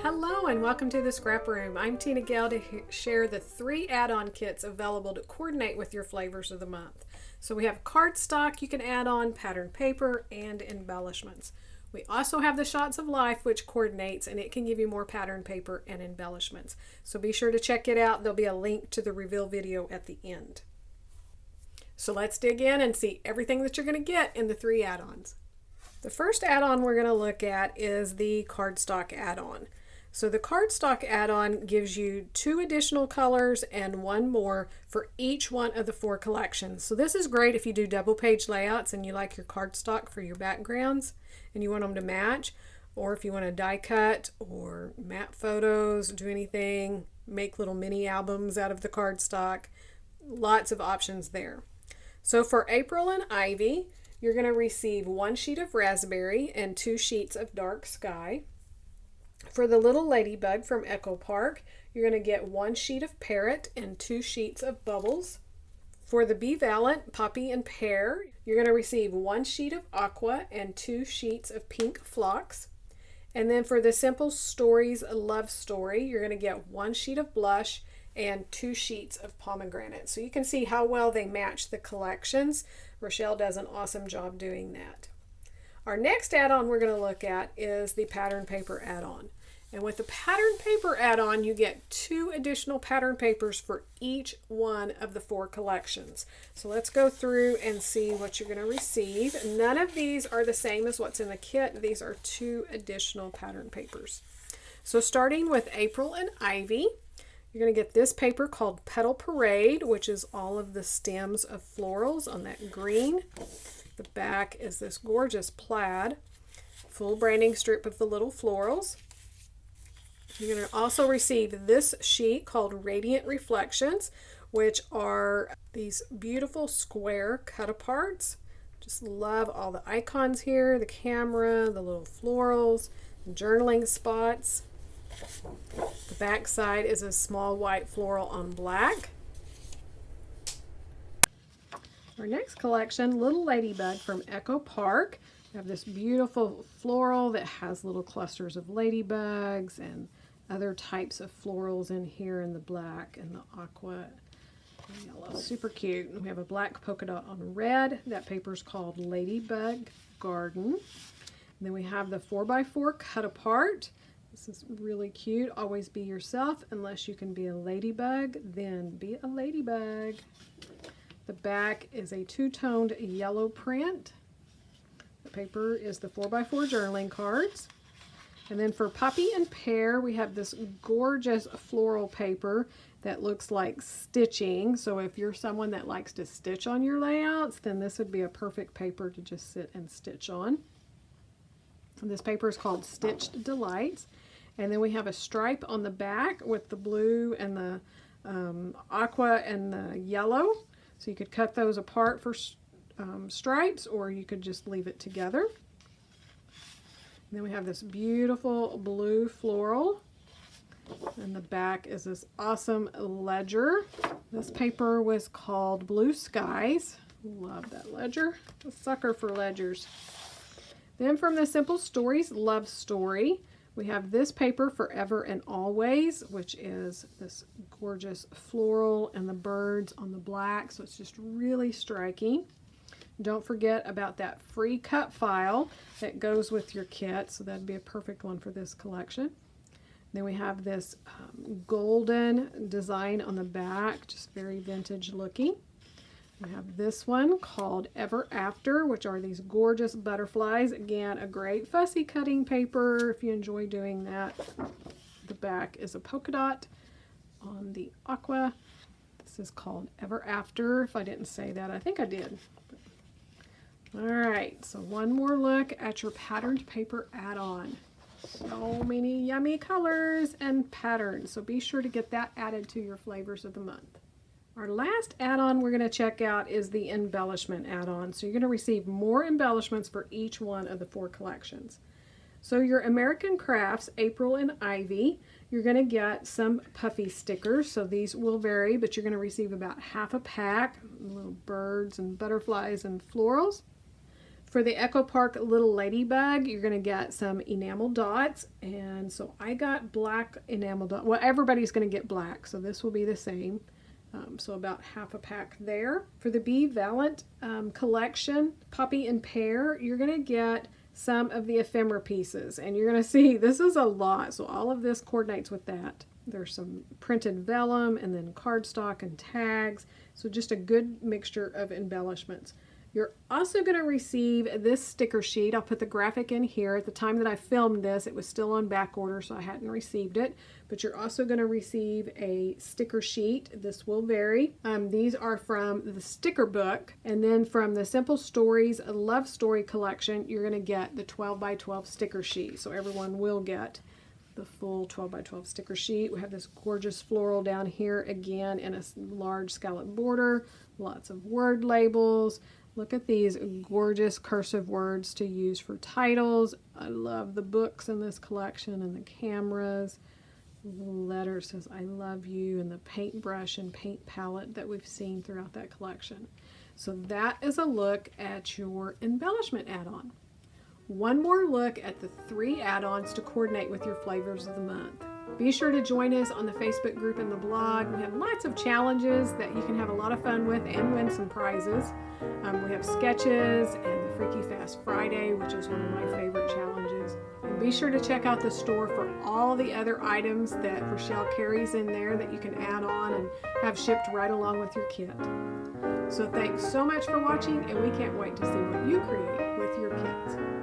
Hello and welcome to the Scrap Room. I'm Tina Gale to share the 3 add-on kits available to coordinate with your flavors of the month. So we have cardstock you can add on, pattern paper, and embellishments. We also have the Shots of Life, which coordinates, and it can give you more pattern paper and embellishments. So be sure to check it out. There'll be a link to the reveal video at the end. So let's dig in and see everything that you're going to get in the 3 add-ons. The first add-on we're going to look at is the cardstock add-on. So the cardstock add-on gives you 2 additional colors and 1 more for each one of the 4 collections. So this is great if you do double page layouts and you like your cardstock for your backgrounds and you want them to match, or if you want to die cut or map photos, do anything, make little mini albums out of the cardstock. Lots of options there. So for April and Ivy, you're going to receive 1 sheet of raspberry and 2 sheets of dark sky. For the little ladybug from Echo Park, you're going to get 1 sheet of parrot and 2 sheets of bubbles. For the Be Valiant Poppy and Pear, you're going to receive 1 sheet of aqua and 2 sheets of pink phlox. And then for the Simple Stories Love Story, you're going to get 1 sheet of blush and 2 sheets of pomegranate. So you can see how well they match the collections. Rochelle does an awesome job doing that. Our next add-on we're going to look at is the pattern paper add-on. And with the pattern paper add-on, you get 2 additional pattern papers for each one of the 4 collections. So let's go through and see what you're going to receive. None of these are the same as what's in the kit. These are 2 additional pattern papers. So starting with April and Ivy, you're going to get this paper called Petal Parade, which is all of the stems of florals on that green. The back is this gorgeous plaid, full branding strip of the little florals. You're going to also receive this sheet called Radiant Reflections, which are these beautiful square cut-aparts. Just love all the icons here, the camera, the little florals, journaling spots. The back side is a small white floral on black. Our next collection, Little Ladybug from Echo Park. We have this beautiful floral that has little clusters of ladybugs and other types of florals in here in the black and the aqua and yellow. Super cute. And we have a black polka dot on red. That paper is called Ladybug Garden. And then we have the 4x4 cut apart. This is really cute. Always be yourself. Unless you can be a ladybug, then be a ladybug. The back is a 2-toned yellow print. The paper is the 4x4 journaling cards. And then for Poppy and Pear, we have this gorgeous floral paper that looks like stitching. So if you're someone that likes to stitch on your layouts, then this would be a perfect paper to just sit and stitch on. And this paper is called Stitched Delights. And then we have a stripe on the back with the blue and the aqua and the yellow. So you could cut those apart for stripes, or you could just leave it together. And then we have this beautiful blue floral. And the back is this awesome ledger. This paper was called Blue Skies. Love that ledger. A sucker for ledgers. Then from the Simple Stories Love Story, we have this paper Forever and Always, which is this gorgeous floral and the birds on the black. So it's just really striking. Don't forget about that free cut file that goes with your kit. So that'd be a perfect one for this collection. Then we have this golden design on the back, just very vintage looking. We have this one called Ever After, which are these gorgeous butterflies. Again, a great fussy cutting paper if you enjoy doing that. The back is a polka dot on the aqua. This is called Ever After. If I didn't say that, I think I did. All right, so one more look at your patterned paper add-on. So many yummy colors and patterns, so be sure to get that added to your flavors of the month. Our last add-on we're going to check out is the embellishment add-on. So you're going to receive more embellishments for each one of the 4 collections. So your American Crafts, April and Ivy, you're going to get some puffy stickers. So these will vary, but you're going to receive about half a pack, little birds and butterflies and florals. For the Echo Park Little Ladybug, you're going to get some enamel dots. And so I got black enamel dots. Well, everybody's going to get black, so this will be the same. So about half a pack there. For the Bee Valent collection, Poppy and Pear, you're going to get some of the ephemera pieces. And you're going to see this is a lot. So all of this coordinates with that. There's some printed vellum and then cardstock and tags. So just a good mixture of embellishments. You're also going to receive this sticker sheet. I'll put the graphic in here. At the time that I filmed this, it was still on back order, so I hadn't received it. But you're also going to receive a sticker sheet. This will vary. These are from the sticker book. And then from the Simple Stories Love Story collection, you're going to get the 12 by 12 sticker sheet. So everyone will get the full 12 by 12 sticker sheet. We have this gorgeous floral down here again in a large scallop border. Lots of word labels. Look at these gorgeous cursive words to use for titles. I love the books in this collection and the cameras. The letter says I love you, and the paintbrush and paint palette that we've seen throughout that collection. So that is a look at your embellishment add-on. One more look at the 3 add-ons to coordinate with your flavors of the month. Be sure to join us on the Facebook group and the blog. We have lots of challenges that you can have a lot of fun with and win some prizes. We have sketches and the Freaky Fast Friday, which is one of my favorite challenges. And be sure to check out the store for all the other items that Rochelle carries in there that you can add on and have shipped right along with your kit. So thanks so much for watching, and we can't wait to see what you create with your kits.